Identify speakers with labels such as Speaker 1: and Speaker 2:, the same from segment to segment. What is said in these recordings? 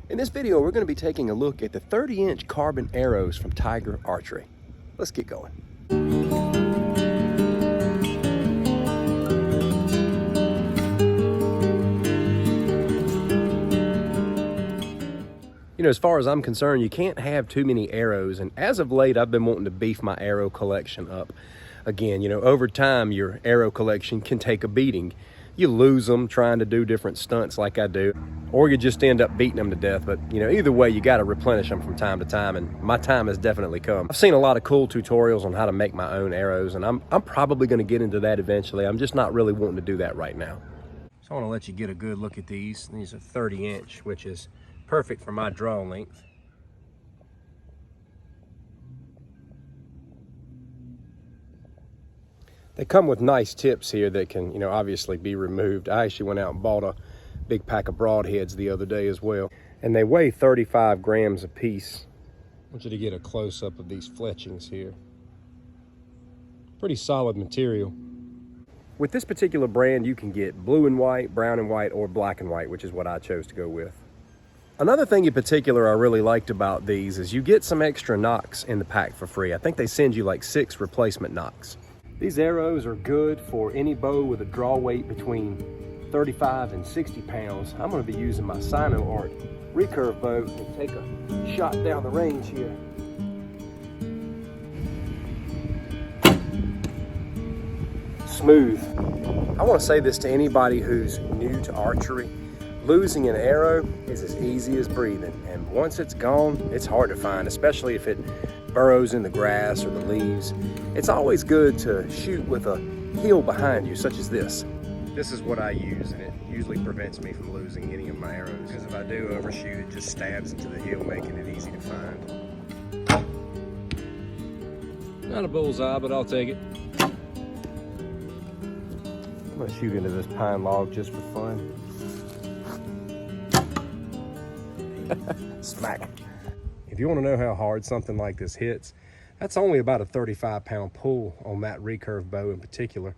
Speaker 1: In this video, we're going to be taking a look at the 30-inch carbon arrows from Tiger Archery. Let's get going. You know, as far as I'm concerned, you can't have too many arrows, and as of late, I've been wanting to beef my arrow collection up. Again, you know, over time, your arrow collection can take a beating. You lose them trying to do different stunts like I do, or you just end up beating them to death. But, you know, either way, you got to replenish them from time to time, and my time has definitely come. I've seen a lot of cool tutorials on how to make my own arrows, and I'm probably going to get into that eventually. I'm just not really wanting to do that right now. So I want to let you get a good look at these. These are 30-inch, which is perfect for my draw length. They come with nice tips here that can, you know, obviously be removed. I actually went out and bought a big pack of broadheads the other day as well. And they weigh 35 grams a piece. I want you to get a close-up of these fletchings here. Pretty solid material. With this particular brand, you can get blue and white, brown and white, or black and white, which is what I chose to go with. Another thing in particular I really liked about these is you get some extra nocks in the pack for free. I think they send you like 6 replacement nocks. These arrows are good for any bow with a draw weight between 35 and 60 pounds. I'm going to be using my Sino Art recurve bow and take a shot down the range here. Smooth. I want to say this to anybody who's new to archery. Losing an arrow is as easy as breathing, and once it's gone, it's hard to find, especially if it burrows in the grass or the leaves. It's always good to shoot with a heel behind you, such as this. This is what I use, and it usually prevents me from losing any of my arrows, because if I do overshoot, it just stabs into the heel, making it easy to find. Not a bullseye, but I'll take it. I'm gonna shoot into this pine log just for fun. Smack. If you want to know how hard something like this hits, that's only about a 35-pound pull on that recurve bow in particular.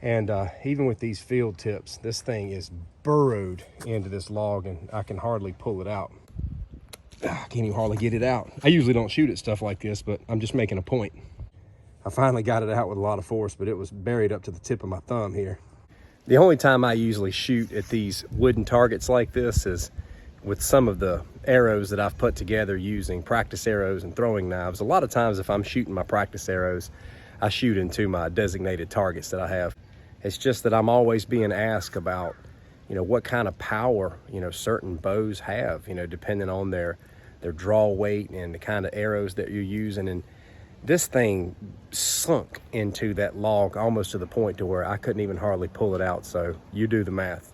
Speaker 1: And even with these field tips, this thing is burrowed into this log, and I can hardly pull it out. I can't even hardly get it out. I usually don't shoot at stuff like this, but I'm just making a point. I finally got it out with a lot of force, but it was buried up to the tip of my thumb here. The only time I usually shoot at these wooden targets like this is with some of the arrows that I've put together using practice arrows and throwing knives. A lot of times if I'm shooting my practice arrows, I shoot into my designated targets that I have. It's just that I'm always being asked about, you know, what kind of power, you know, certain bows have, you know, depending on their draw weight and the kind of arrows that you're using. And this thing sunk into that log almost to the point to where I couldn't even hardly pull it out. So you do the math.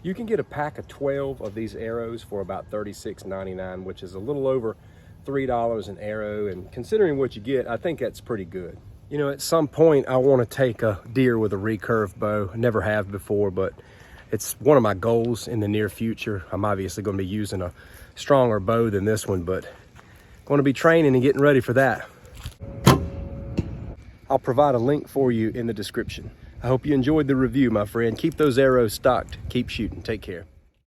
Speaker 1: You can get a pack of 12 of these arrows for about $36.99, which is a little over $3 an arrow. And considering what you get, I think that's pretty good. You know, at some point I want to take a deer with a recurve bow. I never have before, but it's one of my goals in the near future. I'm obviously going to be using a stronger bow than this one, but going to be training and getting ready for that. I'll provide a link for you in the description. I hope you enjoyed the review, my friend. Keep those arrows stocked. Keep shooting. Take care.